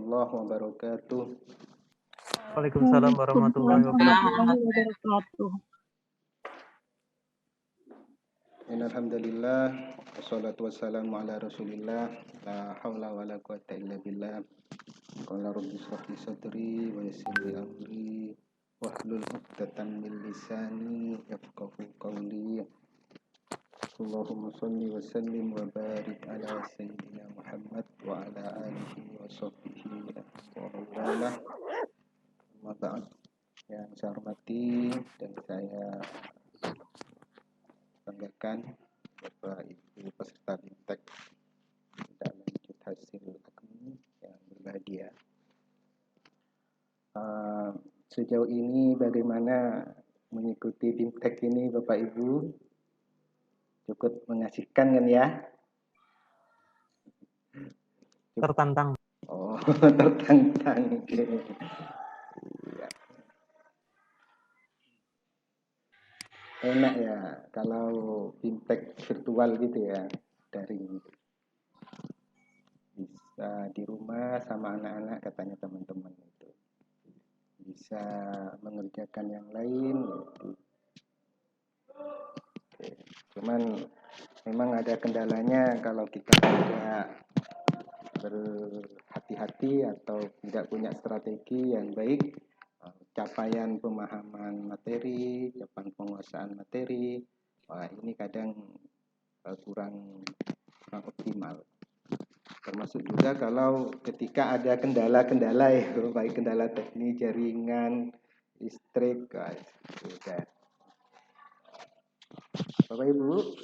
warahmatullahi wabarakatuh. Waalaikumsalam warahmatullahi wabarakatuh. Alhamdulillah, wassalatu wassalamu ala rasulillah, la hawla wa la quwata illa billah. Qala rabbi shrah li sadri wa yassir li amri wahlul 'uqdatam min lisani yafqahu qawli. Allahumma shalli wa sallim wa barik ala sayyidina Muhammad wa ala alihi wa sahbihi wa mawalah. Amma ba'd. Yang saya hormati dan saya banggakan Bapak Ibu peserta BIMTEK dan lanjut hasil akmi yang berbahagia. Sejauh ini bagaimana mengikuti BIMTEK ini Bapak Ibu? Cukup mengasihkan kan ya? Tertantang. Oh, tertantang. Iya. Enak ya kalau BIMTEK virtual gitu ya, daring. Bisa di rumah sama anak-anak katanya teman-teman itu. Bisa mengerjakan yang lain gitu. Oke. Cuman memang ada kendalanya kalau kita tidak berhati-hati atau tidak punya strategi yang baik, capaian pemahaman materi, capaian penguasaan materi, wah ini kadang kurang optimal. Termasuk juga kalau ketika ada kendala-kendala ya, baik kendala teknis, jaringan, listrik, guys, sudah. Bapak Ibu,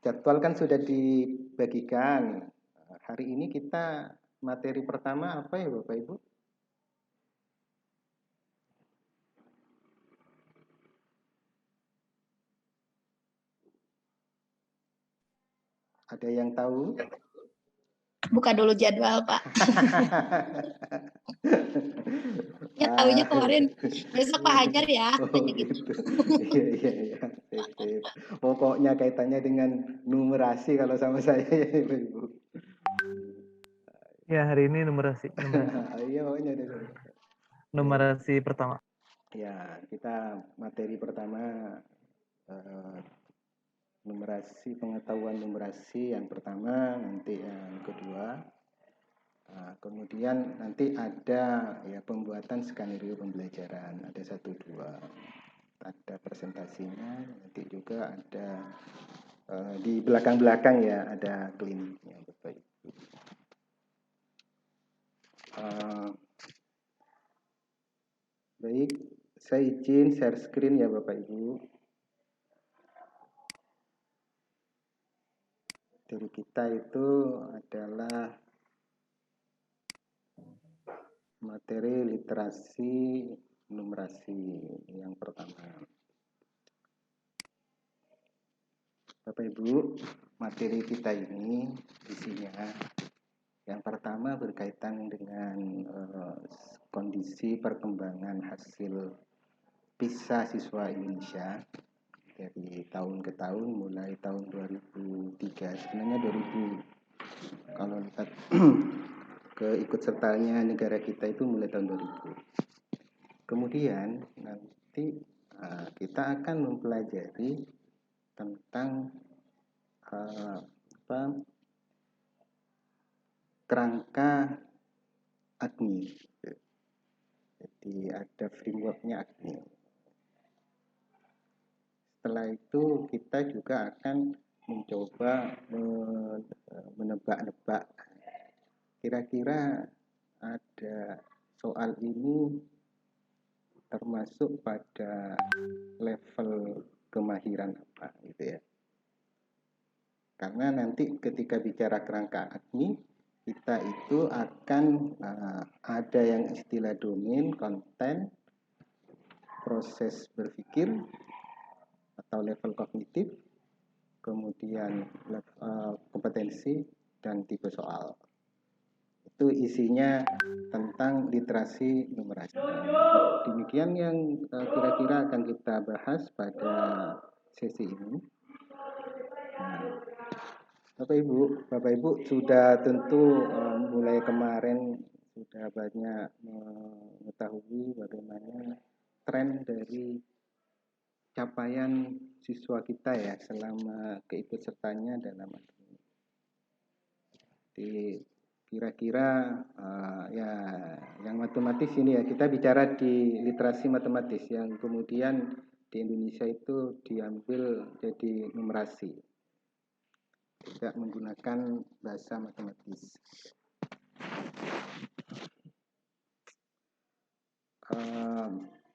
jadwal kan sudah dibagikan. Hari ini kita materi pertama apa ya Bapak Ibu? Ada yang tahu? Buka dulu jadwal, Pak. Ya tahunya kemarin besok Pak Hajar ya. Oh, gitu. Iya. Sip. Pokoknya kaitannya dengan numerasi kalau sama saya ya Ibu. Ya, hari ini numerasi. Iya, pokoknya Numerasi pertama. Ya, kita materi pertama numerasi, pengetahuan numerasi yang pertama, nanti yang kedua. Kemudian nanti ada ya pembuatan skenario pembelajaran, ada 1-2. Ada presentasinya, nanti juga ada di belakang-belakang ya ada kliniknya Bapak Ibu. Baik, saya izin share screen ya Bapak Ibu. Dari kita itu adalah materi literasi numerasi yang pertama. Bapak Ibu, materi kita ini isinya yang pertama berkaitan dengan kondisi perkembangan hasil PISA siswa Indonesia dari tahun ke tahun, mulai tahun 2003, sebenarnya 2000 kalau lihat keikutsertaannya negara kita itu mulai tahun 2000. Kemudian nanti kita akan mempelajari tentang kerangka AGNI. Jadi ada frameworknya AGNI. Setelah itu kita juga akan mencoba menebak-nebak kira-kira ada soal ini termasuk pada level kemahiran apa gitu ya. Karena nanti ketika bicara kerangka AGNI, kita itu akan ada yang istilah domain, konten, proses berpikir atau level kognitif, kemudian kompetensi dan tipe soal. Itu isinya tentang literasi numerasi. Demikian yang kira-kira akan kita bahas pada sesi ini. Bapak Ibu sudah tentu mulai kemarin sudah banyak mengetahui bagaimana tren dari capaian siswa kita ya selama keikutsertaannya dalam ini. Jadi kira-kira ya yang matematis ini ya, kita bicara di literasi matematis yang kemudian di Indonesia itu diambil jadi numerasi, tidak menggunakan bahasa matematis.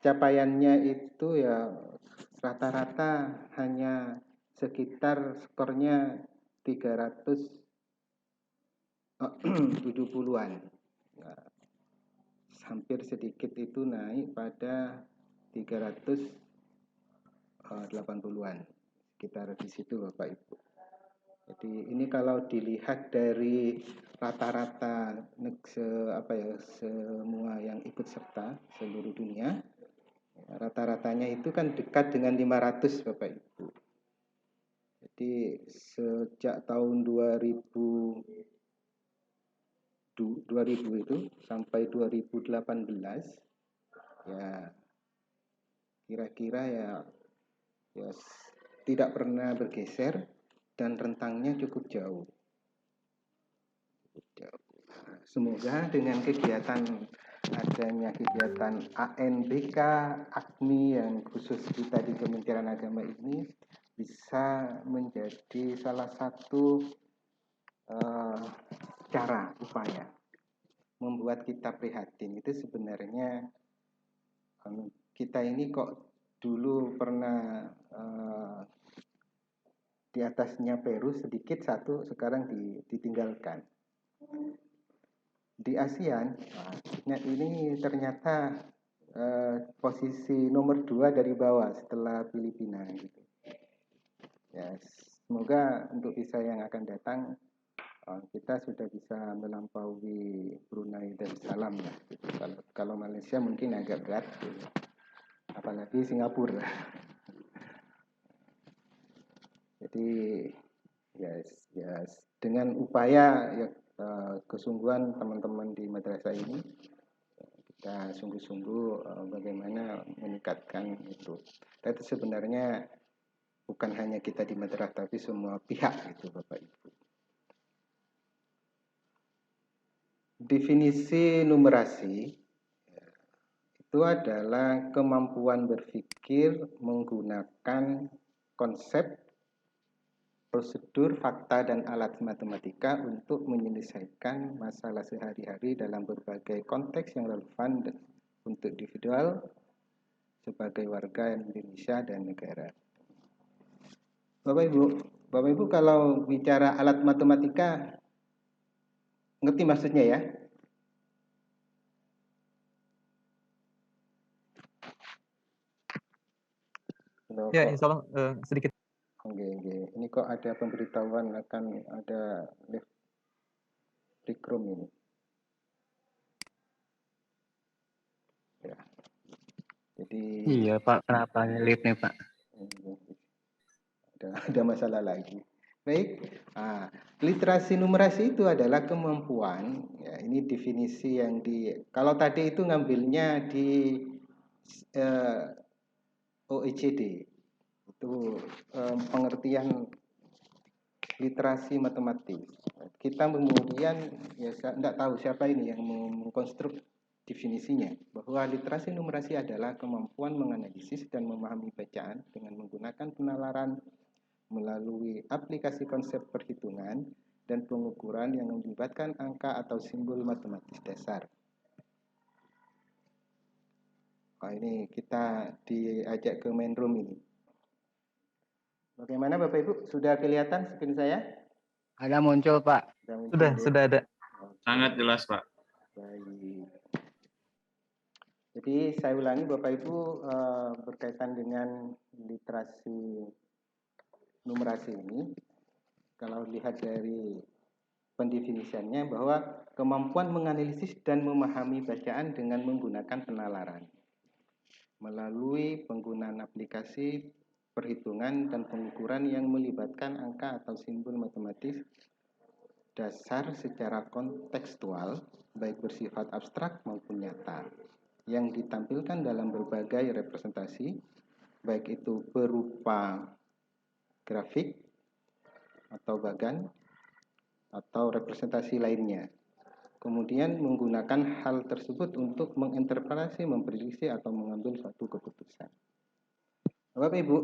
Capaiannya itu ya rata-rata hanya sekitar skornya 370-an. Nah, hampir sedikit itu naik pada 380-an. Sekitar di situ Bapak Ibu. Jadi ini kalau dilihat dari rata-rata semua yang ikut serta seluruh dunia, rata-ratanya itu kan dekat dengan 500 Bapak Ibu. Jadi sejak tahun 2000 itu sampai 2018 ya kira-kira ya tidak pernah bergeser dan rentangnya cukup jauh. Semoga dengan adanya kegiatan ANBK, AKMI yang khusus kita di Kementerian Agama ini bisa menjadi salah satu cara, upaya membuat kita prihatin. Itu sebenarnya kita ini kok dulu pernah di atasnya Peru sedikit satu, sekarang ditinggalkan. Di ASEAN, ini ternyata posisi nomor 2 dari bawah setelah Filipina. Gitu. Ya, semoga untuk visa yang akan datang kita sudah bisa melampaui Brunei Darussalam ya. Gitu. Kalau Malaysia mungkin agak berat, gitu. Apalagi Singapura. Jadi yes, dengan upaya ya kesungguhan teman-teman di madrasah ini, kita sungguh-sungguh bagaimana meningkatkan itu. Tapi sebenarnya bukan hanya kita di madrasah, tapi semua pihak itu Bapak Ibu. Definisi numerasi itu adalah kemampuan berpikir menggunakan konsep, prosedur, fakta, dan alat matematika untuk menyelesaikan masalah sehari-hari dalam berbagai konteks yang relevan untuk individual sebagai warga Indonesia dan negara. Bapak Ibu kalau bicara alat matematika, ngerti maksudnya ya? Ya, insya Allah sedikit. Oke. Ini kok ada pemberitahuan akan ada live break room ini. Ya. Jadi. Iya Pak, kenapa live nih Pak? Ada masalah lagi. Baik, literasi numerasi itu adalah kemampuan. Ya, ini definisi yang kalau tadi itu ngambilnya di OECD. Itu pengertian literasi matematik. Kita kemudian ya tidak tahu siapa ini yang mengkonstruk definisinya, bahwa literasi numerasi adalah kemampuan menganalisis dan memahami bacaan dengan menggunakan penalaran melalui aplikasi konsep perhitungan dan pengukuran yang melibatkan angka atau simbol matematis dasar. Ini kita diajak ke main room ini. Bagaimana Bapak Ibu? Sudah kelihatan screen saya? Ada muncul Pak. Sudah ada. Sangat jelas Pak. Baik. Jadi saya ulangi Bapak Ibu berkaitan dengan literasi numerasi ini. Kalau lihat dari pendefinisiannya bahwa kemampuan menganalisis dan memahami bacaan dengan menggunakan penalaran melalui penggunaan aplikasi perhitungan dan pengukuran yang melibatkan angka atau simbol matematis dasar secara kontekstual, baik bersifat abstrak maupun nyata, yang ditampilkan dalam berbagai representasi, baik itu berupa grafik atau bagan atau representasi lainnya. Kemudian menggunakan hal tersebut untuk menginterpretasi, memprediksi atau mengambil suatu keputusan. Bapak Ibu,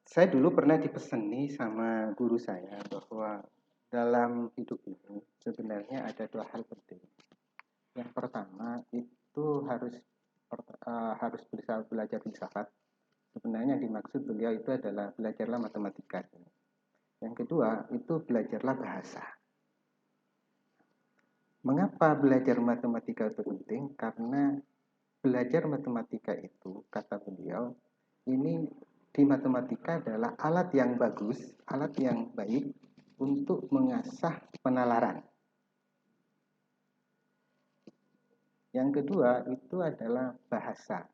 saya dulu pernah dipeseni sama guru saya bahwa dalam hidup ini sebenarnya ada dua hal penting. Yang pertama itu harus belajar filsafat. Sebenarnya dimaksud beliau itu adalah belajarlah matematika. Yang kedua itu belajarlah bahasa. Mengapa belajar matematika itu penting? Karena belajar matematika itu, kata beliau, ini di matematika adalah alat yang bagus, alat yang baik untuk mengasah penalaran. Yang kedua itu adalah bahasa.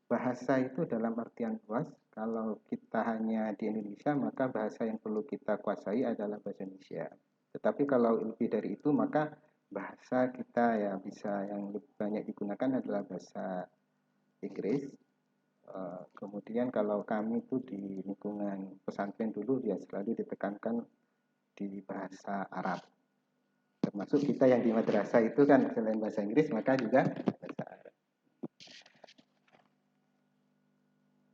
Bahasa itu dalam artian luas, kalau kita hanya di Indonesia, maka bahasa yang perlu kita kuasai adalah bahasa Indonesia. Tetapi kalau lebih dari itu, maka bahasa kita ya bisa yang lebih banyak digunakan adalah bahasa Inggris. Kemudian kalau kami itu di lingkungan pesantren dulu ya selalu ditekankan di bahasa Arab. Termasuk kita yang di madrasah itu kan selain bahasa Inggris maka juga bahasa Arab.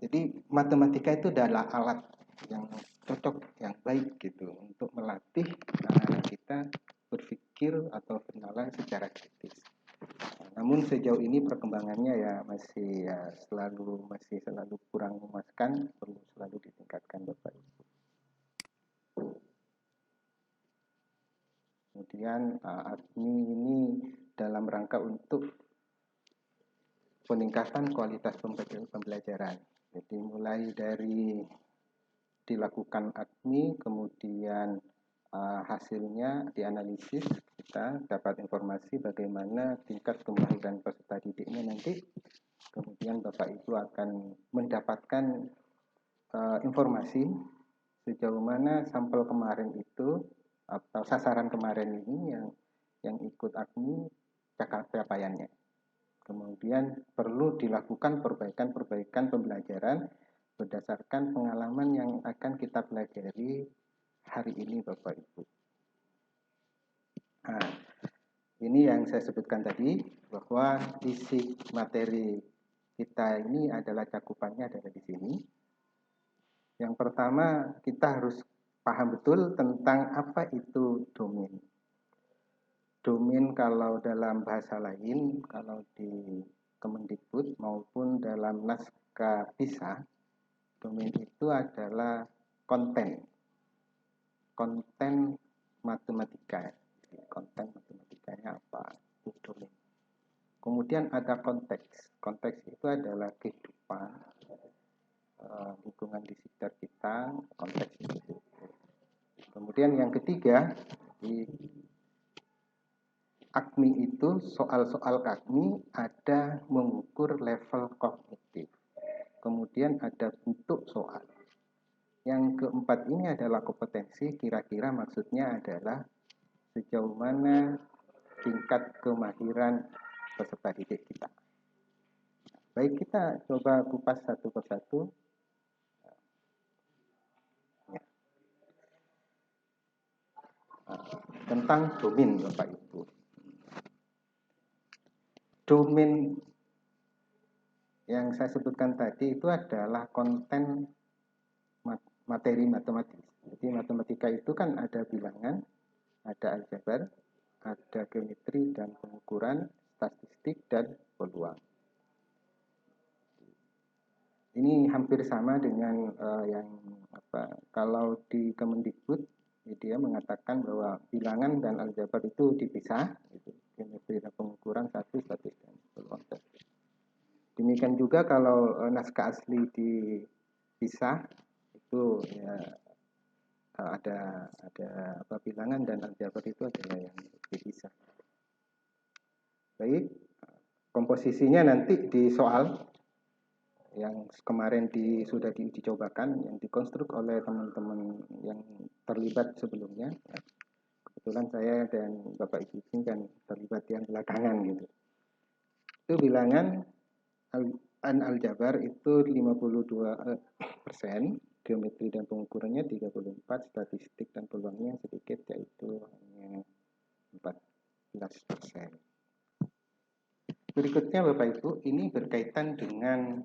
Jadi matematika itu adalah alat yang cocok, yang baik gitu untuk melatih anak-anak kita berpikir atau bernalar secara kritis. Namun sejauh ini perkembangannya ya masih selalu kurang memuaskan, perlu selalu ditingkatkan Bapak Ibu. Kemudian ADMI ini dalam rangka untuk peningkatan kualitas pembelajaran. Jadi mulai dari dilakukan ADMI, kemudian hasilnya dianalisis, kita dapat informasi bagaimana tingkat kemahiran peserta didiknya nanti. Kemudian Bapak Ibu akan mendapatkan informasi sejauh mana sampel kemarin itu atau sasaran kemarin ini yang ikut ADMI capaiannya. Kemudian perlu dilakukan perbaikan pembelajaran berdasarkan pengalaman yang akan kita pelajari hari ini Bapak Ibu. Nah, ini yang saya sebutkan tadi bahwa isi materi kita ini adalah cakupannya ada di sini. Yang pertama kita harus paham betul tentang apa itu domain. Domain kalau dalam bahasa lain, kalau di Kemendikbud maupun dalam naskah PISA, domain itu adalah konten matematika. Konten matematikanya apa? Itu domain. Kemudian ada konteks. Konteks itu adalah kehidupan, lingkungan di sekitar kita, konteks itu. Kemudian yang ketiga, di ADMI itu soal-soal ADMI ada mengukur level kognitif. Kemudian ada bentuk soal. Yang keempat ini adalah kompetensi, kira-kira maksudnya adalah sejauh mana tingkat kemahiran peserta didik kita. Baik, kita coba kupas satu persatu. Ya. Tentang domain Bapak Ibu. Domain yang saya sebutkan tadi itu adalah konten materi matematis. Jadi matematika itu kan ada bilangan, ada aljabar, ada geometri dan pengukuran, statistik dan peluang. Ini hampir sama dengan kalau di Kemendikbud dia mengatakan bahwa bilangan dan aljabar itu dipisah, gitu. Geometri dan pengukuran satu, statistik dan peluang satu. Demikian juga kalau naskah asli dipisah itu ya ada bilangan dan aljabar itu adalah yang dipisah. Baik, komposisinya nanti di soal yang kemarin sudah diuji cobakan, yang dikonstruk oleh teman-teman yang terlibat sebelumnya. Kebetulan saya dan Bapak Ibu ini kan terlibat yang belakangan gitu. Itu bilangan aljabar itu 52%, geometri dan pengukurannya 34, statistik dan peluangnya sedikit yaitu hanya 14%. Berikutnya Bapak Ibu, ini berkaitan dengan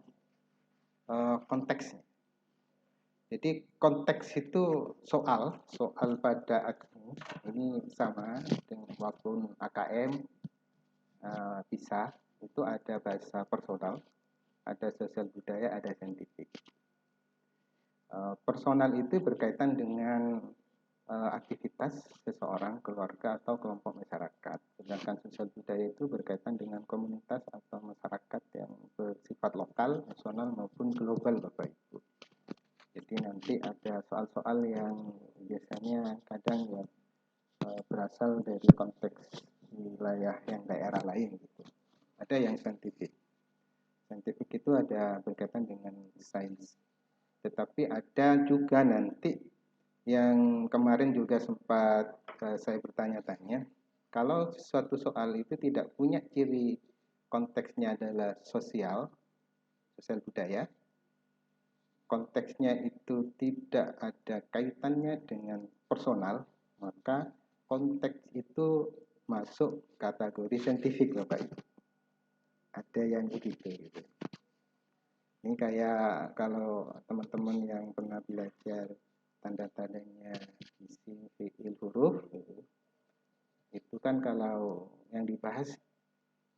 konteksnya. Jadi konteks itu soal pada ini sama dengan walaupun AKM bisa, itu ada bahasa personal, ada sosial budaya, ada saintifik. Personal itu berkaitan dengan aktivitas seseorang, keluarga atau kelompok masyarakat. Sedangkan sosial budaya itu berkaitan dengan komunitas atau masyarakat yang bersifat lokal, nasional maupun global Bapak Ibu. Jadi nanti ada soal-soal yang biasanya kadang ya berasal dari konteks wilayah yang daerah lain gitu. Ada yang saintifik. Saintifik itu ada berkaitan dengan sains. Tetapi ada juga nanti yang kemarin juga sempat saya bertanya-tanya, kalau suatu soal itu tidak punya ciri konteksnya adalah sosial budaya, konteksnya itu tidak ada kaitannya dengan personal, maka konteks itu masuk kategori saintifik Bapak Ibu. Ada yang begitu gitu. Ini kayak kalau teman-teman yang pernah belajar tanda-tandanya isim, fiil, huruf gitu. Itu kan kalau yang dibahas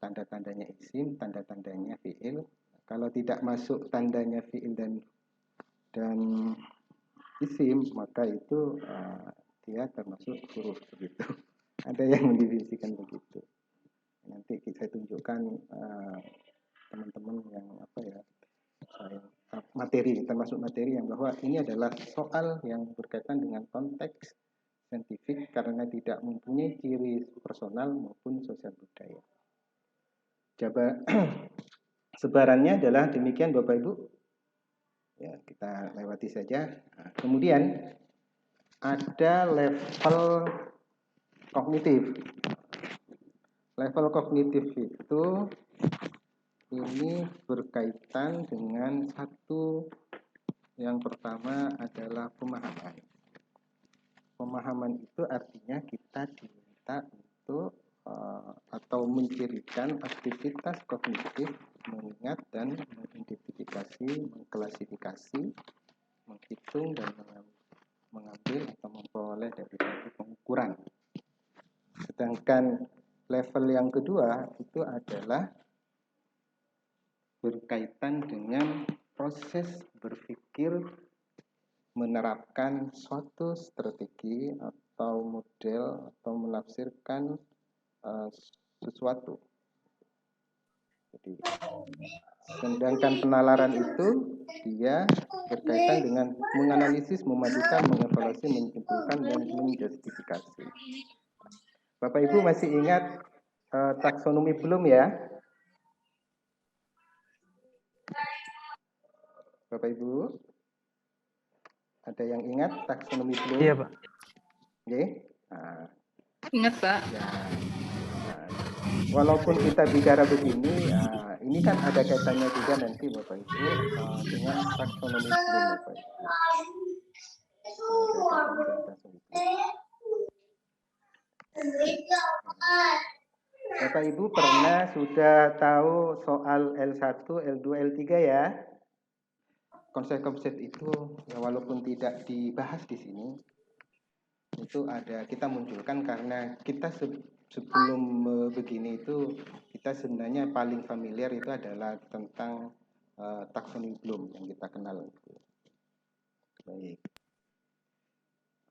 tanda-tandanya isim, tanda-tandanya fiil. Kalau tidak masuk tandanya fiil dan isim, maka itu dia termasuk huruf begitu. Ada yang mendivisikan begitu. Nanti saya tunjukkan teman-teman yang materi, termasuk materi yang bahwa ini adalah soal yang berkaitan dengan konteks saintifik karena tidak mempunyai ciri personal maupun sosial budaya. Sebarannya adalah demikian Bapak Ibu. Ya, kita lewati saja. Nah, kemudian ada level kognitif. Level kognitif itu ini berkaitan dengan satu, yang pertama adalah pemahaman. Pemahaman itu artinya kita diminta untuk atau mencirikan aktivitas kognitif, mengingat dan mengidentifikasi, mengklasifikasi, menghitung dan mengambil atau memperoleh dari satu pengukuran. Sedangkan level yang kedua itu adalah berkaitan dengan proses berpikir menerapkan suatu strategi atau model atau menafsirkan sesuatu. Jadi, sedangkan penalaran itu dia berkaitan dengan menganalisis, memadukan, mengevaluasi, menyimpulkan dan menjustifikasi. Bapak Ibu masih ingat taksonomi belum ya? Bapak Ibu, ada yang ingat taksonomi belum? Iya, Pak. Oke. Nah, Ingat, Pak. ya, walaupun kita bicara begini, ini kan ada kaitannya juga nanti Bapak Ibu dengan taksonomi belum Bapak Ibu. Bapak Ibu pernah sudah tahu soal L1, L2, L3 ya? Konsep-konsep itu ya walaupun tidak dibahas di sini, itu ada kita munculkan karena kita sebelum begini itu kita sebenarnya paling familiar itu adalah tentang taksonomi Bloom yang kita kenal. Baik.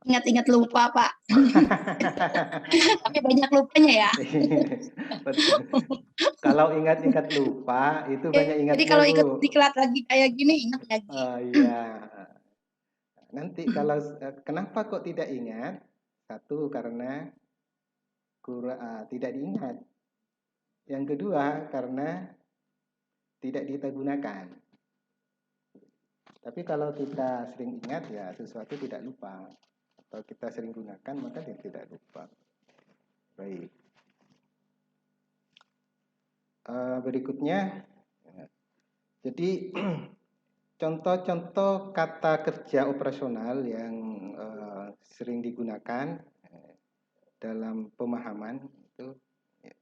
Ingat-ingat lupa, Pak. Tapi banyak lupanya ya. Kalau ingat-ingat lupa itu banyak ingatnya. Jadi kalau ikut diklat lagi kayak gini ingat lagi. Iya. Nanti kalau kenapa kok tidak ingat? Satu karena tidak diingat. Yang kedua karena tidak kita gunakan. Tapi kalau kita sering ingat ya sesuatu tidak lupa. Atau kita sering gunakan maka dia tidak lupa. Baik. Berikutnya, jadi contoh-contoh kata kerja operasional yang sering digunakan dalam pemahaman itu ya,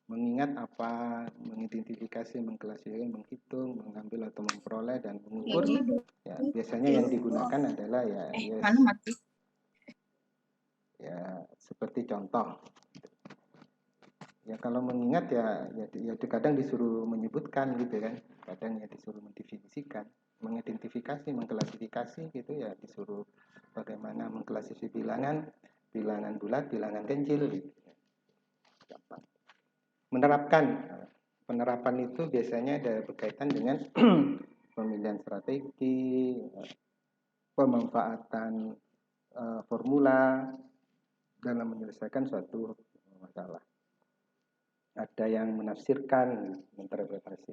mengingat apa, mengidentifikasi, mengklasifikasi, menghitung, mengambil atau memperoleh dan mengukur. Ya, biasanya yang digunakan adalah ya, ya seperti contoh. Ya kalau mengingat ya kadang disuruh menyebutkan gitu kan, kadang ya disuruh mendefinisikan, mengidentifikasi, mengklasifikasi gitu ya, disuruh bagaimana mengklasifikasi bilangan bulat, bilangan ganjil gitu. Gampang. Penerapan itu biasanya ada berkaitan dengan pemilihan strategi, pemanfaatan formula dalam menyelesaikan suatu masalah. Ada yang menafsirkan, interpretasi.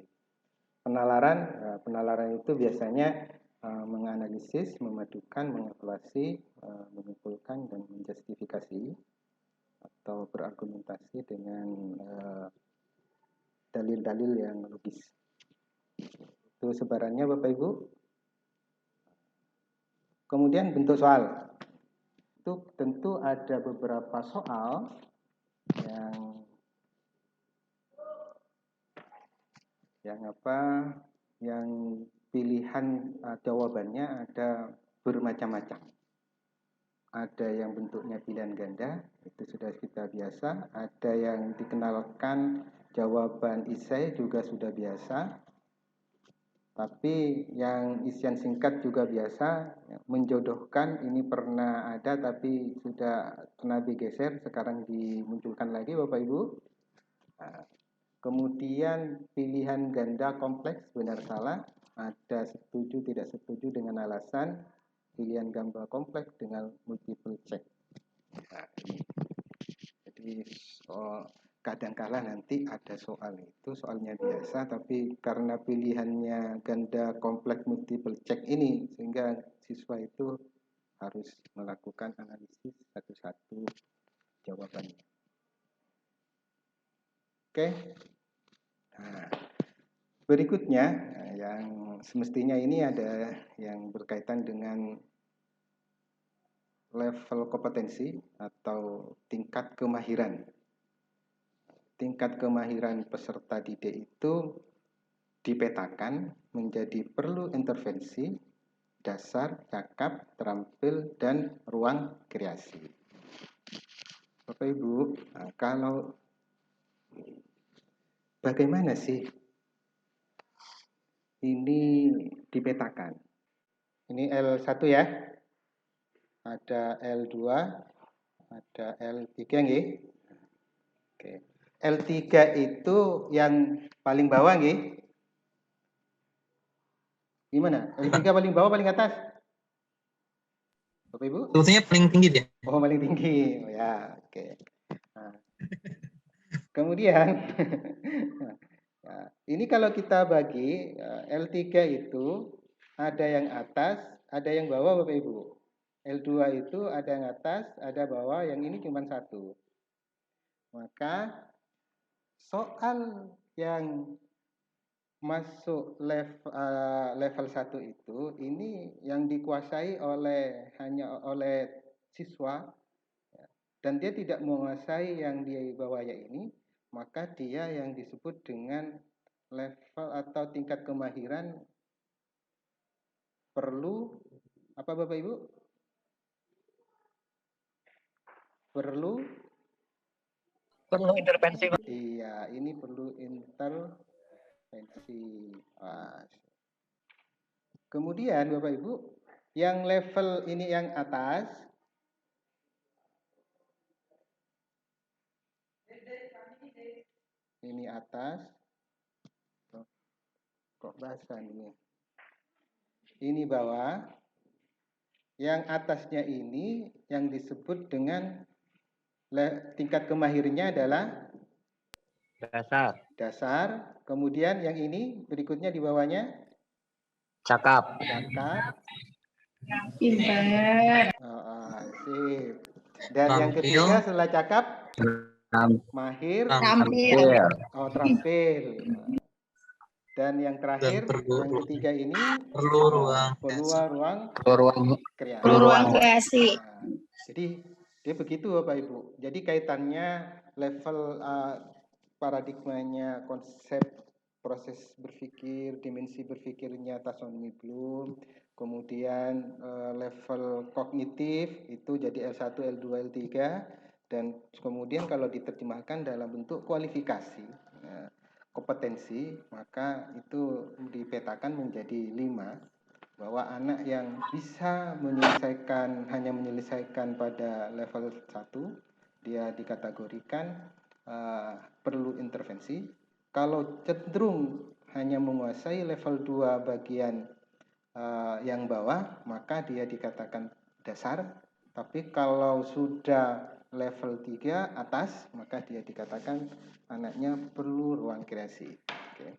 Penalaran itu biasanya menganalisis, memadukan, mengevaluasi, menyimpulkan dan menjustifikasi atau berargumentasi dengan dalil-dalil yang logis. Itu sebarannya Bapak Ibu. Kemudian bentuk soal. Itu tentu ada beberapa soal yang pilihan jawabannya ada bermacam-macam. Ada yang bentuknya pilihan ganda, itu sudah kita biasa. Ada yang dikenalkan jawaban esai juga sudah biasa. Tapi yang isian singkat juga biasa. Menjodohkan ini pernah ada tapi sudah pernah digeser, sekarang dimunculkan lagi Bapak Ibu. Nah, kemudian pilihan ganda kompleks benar salah, ada setuju tidak setuju dengan alasan, pilihan ganda kompleks dengan multiple check. Nah, ini. Jadi kadangkala nanti ada soal itu soalnya biasa, tapi karena pilihannya ganda kompleks multiple check ini sehingga siswa itu harus melakukan analisis satu-satu jawabannya. Oke. Nah, berikutnya yang semestinya ini ada yang berkaitan dengan level kompetensi atau tingkat kemahiran. Tingkat kemahiran peserta didik itu dipetakan menjadi perlu intervensi, dasar, cakap, terampil, dan ruang kreasi. Bapak Ibu, kalau bagaimana sih ini dipetakan? Ini L1 ya. Ada L2, ada L3 nggih. Oke. L3 itu yang paling bawah nggih. Gimana? L3 paling bawah paling atas? Bapak Ibu? Sebetulnya paling tinggi dia. Oh, paling tinggi. Oh, ya, oke. Nah. Kemudian nah, ini kalau kita bagi L3 itu ada yang atas, ada yang bawah Bapak Ibu. L2 itu ada yang atas, ada bawah, yang ini cuma satu. Maka soal yang masuk level 1 itu ini yang dikuasai hanya oleh siswa dan dia tidak menguasai yang di bawahnya ini, maka dia yang disebut dengan level atau tingkat kemahiran perlu apa Bapak Ibu? Perlu intervensi. Iya, ini perlu intervensi. Kemudian Bapak Ibu, yang level ini yang atas, ini atas, kok basah ini? Ini bawah, yang atasnya ini yang disebut dengan tingkat kemahirannya adalah Dasar. dasar. Kemudian yang ini berikutnya di bawahnya Cakap. cakap, Pintar. sip. Dan yang ketiga setelah cakap, mahir, Tampil. terampil. Dan yang terakhir, yang ketiga ini perlu ruang kreasi. Nah, jadi dia begitu Bapak Ibu. Jadi kaitannya level paradigmanya, konsep proses berpikir, dimensi berpikirnya taksonomi Bloom, kemudian level kognitif itu jadi L1, L2, L3, dan kemudian kalau diterjemahkan dalam bentuk kualifikasi, kompetensi, maka itu dipetakan menjadi 5, bahwa anak yang bisa hanya menyelesaikan pada level 1, dia dikategorikan perlu intervensi. Kalau cenderung hanya menguasai level 2 bagian yang bawah, maka dia dikatakan dasar. Tapi kalau sudah level 3 atas, maka dia dikatakan anaknya perlu ruang kreasi. Oke.